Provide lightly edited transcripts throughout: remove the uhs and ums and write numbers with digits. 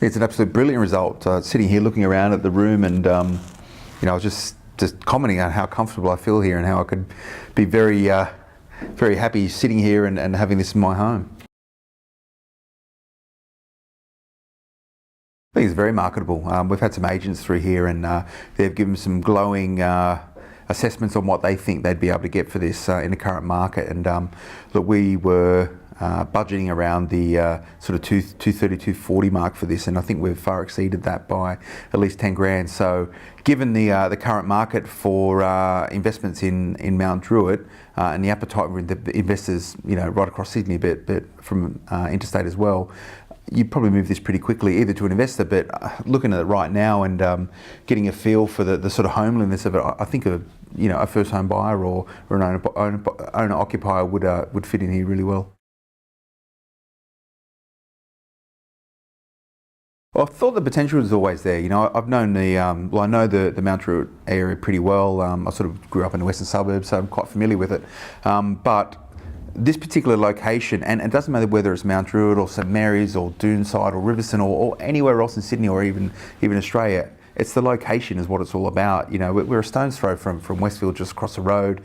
It's an absolute brilliant result. Sitting here looking around at the room and I was just commenting on how comfortable I feel here and how I could be very happy sitting here and having this in my home. I think it's very marketable. We've had some agents through here and they've given some glowing assessments on what they think they'd be able to get for this in the current market. And look, we were budgeting around the sort of 230, 240 mark for this, and I think we've far exceeded that by at least 10 grand. So given the current market for investments in Mount Druitt and the appetite with the investors, right across Sydney, but from interstate as well, you'd probably move this pretty quickly, either to an investor, but looking at it right now and getting a feel for the sort of homeliness of it, I think a first home buyer or an owner occupier would fit in here really well. Well, I thought the potential was always there. I've known I know the Mount Druitt area pretty well. I sort of grew up in the western suburbs, so I'm quite familiar with it. But this particular location, and it doesn't matter whether it's Mount Druitt or St Mary's or Doonside or Riverton or anywhere else in Sydney or even Australia, it's the location is what it's all about. We're a stone's throw from Westfield, just across the road.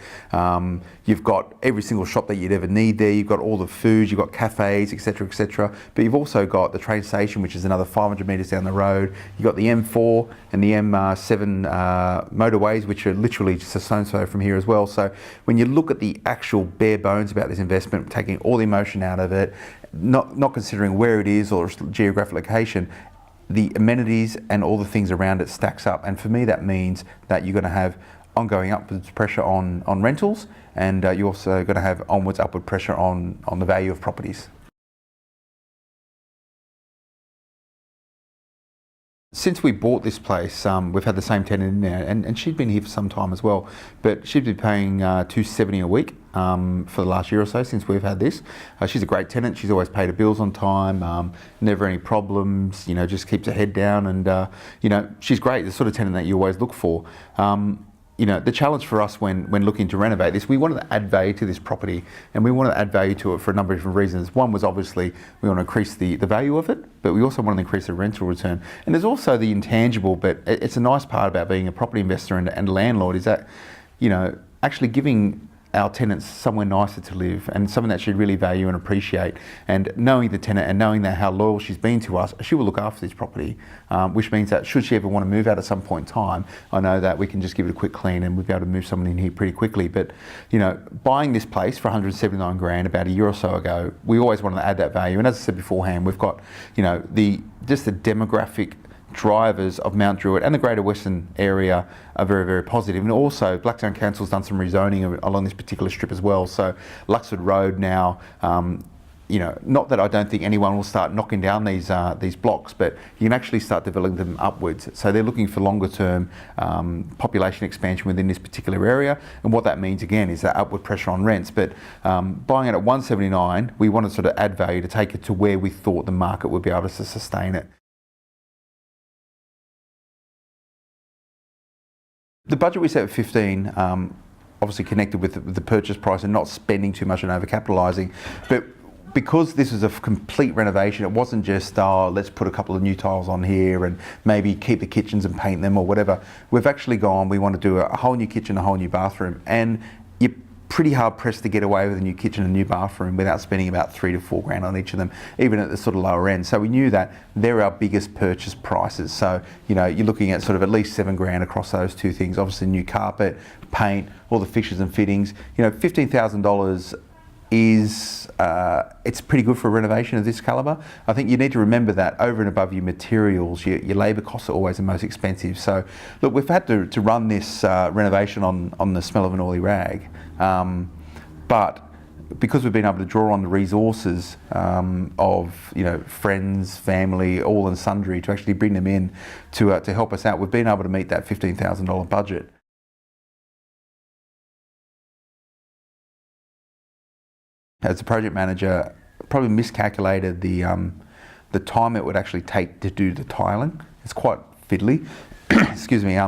You've got every single shop that you'd ever need there. You've got all the food, you've got cafes, etc., etc. But you've also got the train station, which is another 500 metres down the road. You've got the M4 and the M7 motorways, which are literally just a stone's throw from here as well. So when you look at the actual bare bones about this investment, taking all the emotion out of it, not considering where it is or geographic location, the amenities and all the things around it stacks up. And for me, that means that you're going to have ongoing upwards pressure on rentals, and you're also going to have onwards upward pressure on the value of properties. Since we bought this place, we've had the same tenant in there, and she'd been here for some time as well, but she'd been paying $270 a week for the last year or so since we've had this. She's a great tenant. She's always paid her bills on time, never any problems, just keeps her head down, and she's great, the sort of tenant that you always look for. The challenge for us when looking to renovate this, we wanted to add value to this property, and we wanted to add value to it for a number of different reasons. One was obviously we want to increase the value of it, but we also want to increase the rental return. And there's also the intangible, but it's a nice part about being a property investor and landlord is that, actually giving our tenants somewhere nicer to live and something that she'd really value and appreciate. And knowing the tenant and knowing that how loyal she's been to us, she will look after this property, which means that should she ever want to move out at some point in time, I know that we can just give it a quick clean and we'll be able to move someone in here pretty quickly. But, buying this place for 179 grand about a year or so ago, we always wanted to add that value. And as I said beforehand, we've got, the demographic drivers of Mount Druitt and the Greater Western area are very, very positive. And also Blacktown Council's done some rezoning along this particular strip as well. So Luxford Rd now, not that I don't think anyone will start knocking down these blocks, but you can actually start developing them upwards. So they're looking for longer term population expansion within this particular area. And what that means again is that upward pressure on rents. But buying it at 179, we want to sort of add value to take it to where we thought the market would be able to sustain it. The budget we set at 15, obviously connected with the purchase price and not spending too much and overcapitalising, but because this was a complete renovation, it wasn't just, let's put a couple of new tiles on here and maybe keep the kitchens and paint them or whatever. We've actually gone, we want to do a whole new kitchen, a whole new bathroom, and you're pretty hard pressed to get away with a new kitchen and new bathroom without spending about 3 to 4 grand on each of them, even at the sort of lower end. So we knew that they're our biggest purchase prices. So, you're looking at sort of at least 7 grand across those two things. Obviously new carpet, paint, all the fixtures and fittings. $15,000 is, it's pretty good for a renovation of this calibre. I think you need to remember that over and above your materials, your labour costs are always the most expensive. So look, we've had to run this renovation on the smell of an oily rag. But because we've been able to draw on the resources of friends, family, all and sundry to actually bring them in to help us out, we've been able to meet that $15,000 budget. As a project manager, probably miscalculated the time it would actually take to do the tiling. It's quite fiddly. Excuse me.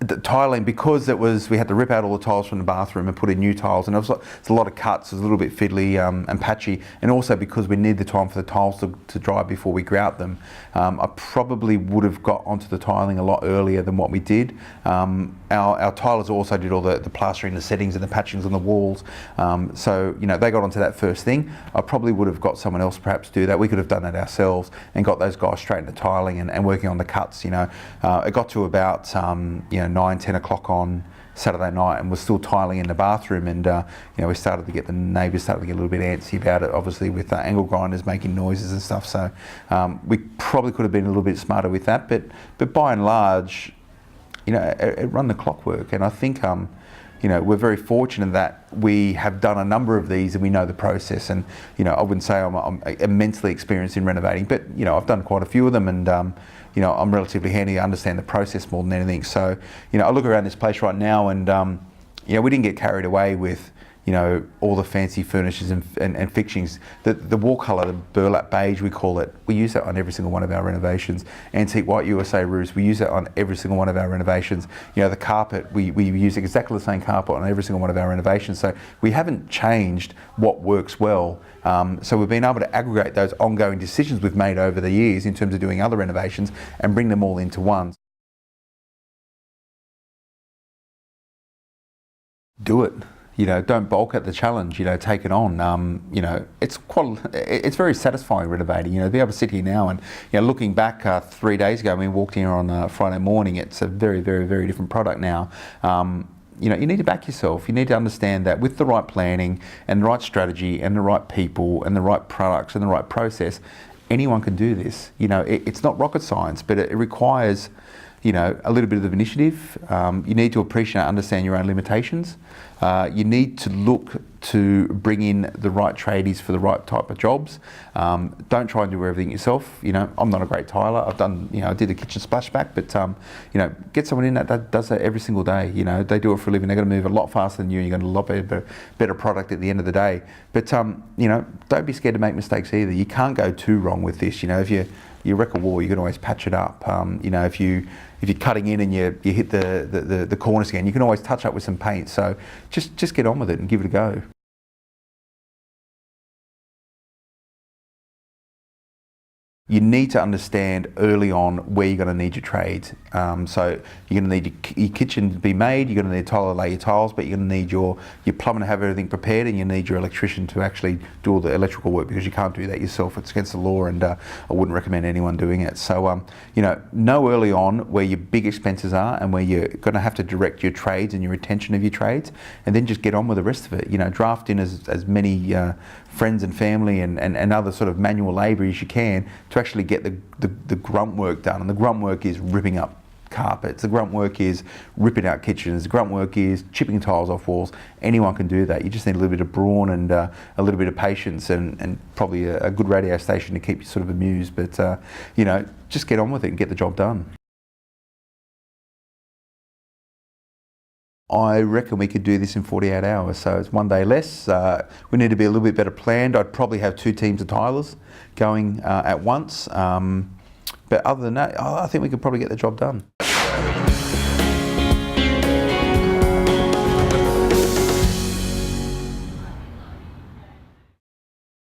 The tiling, because we had to rip out all the tiles from the bathroom and put in new tiles, and it's a lot of cuts, it's a little bit fiddly and patchy, and also because we need the time for the tiles to dry before we grout them. I probably would have got onto the tiling a lot earlier than what we did. Our tilers also did all the plastering, the settings and the patchings on the walls, so they got onto that first thing. I probably would have got someone else perhaps do that. We could have done that ourselves and got those guys straight into tiling and working on the cuts. It got to about 9-10 o'clock on Saturday night, and we're still tiling in the bathroom, and we started to get, the neighbours started to get a little bit antsy about it, obviously with angle grinders making noises and stuff. So we probably could have been a little bit smarter with that, but by and large, it run the clockwork, and I think we're very fortunate that we have done a number of these and we know the process. And I wouldn't say I'm immensely experienced in renovating, but I've done quite a few of them, and I'm relatively handy. I understand the process more than anything. So I look around this place right now, and we didn't get carried away with all the fancy furnishings and fixings. The wall colour, the burlap beige we call it, we use that on every single one of our renovations. Antique white USA roofs, we use that on every single one of our renovations. The carpet, we use exactly the same carpet on every single one of our renovations. So we haven't changed what works well. So we've been able to aggregate those ongoing decisions we've made over the years in terms of doing other renovations and bring them all into one. Do it. Don't balk at the challenge. Take it on. It's very satisfying renovating. To be able to sit here now and looking back 3 days ago, we walked here on a Friday morning. It's a very, very, very different product now. You need to back yourself. You need to understand that with the right planning and the right strategy and the right people and the right products and the right process, anyone can do this. It's not rocket science, but it requires a little bit of initiative. You need to appreciate and understand your own limitations. You need to look to bring in the right tradies for the right type of jobs. Don't try and do everything yourself. I'm not a great tiler. I've done, I did a kitchen splashback, but get someone in that does that every single day. They do it for a living. They're going to move a lot faster than you. You're going to have a lot better product at the end of the day. But don't be scared to make mistakes either. You can't go too wrong with this. If you wreck a wall, you can always patch it up. If you're cutting in and you hit the corners again, you can always touch up with some paint. So just get on with it and give it a go. You need to understand early on where you're going to need your trades. So you're going to need your kitchen to be made, you're going to need a tiler to lay your tiles, but you're going to need your plumber to have everything prepared, and you need your electrician to actually do all the electrical work, because you can't do that yourself. It's against the law, and I wouldn't recommend anyone doing it. So know early on where your big expenses are and where you're going to have to direct your trades and your attention of your trades, and then just get on with the rest of it. Draft in as many friends and family and other sort of manual labour as you can to actually get the grunt work done. And the grunt work is ripping up carpets, the grunt work is ripping out kitchens, the grunt work is chipping tiles off walls. Anyone can do that. You just need a little bit of brawn and a little bit of patience and probably a good radio station to keep you sort of amused. But just get on with it and get the job done. I reckon we could do this in 48 hours, so it's 1 day less. We need to be a little bit better planned. I'd probably have 2 teams of tilers going at once. But other than that, I think we could probably get the job done.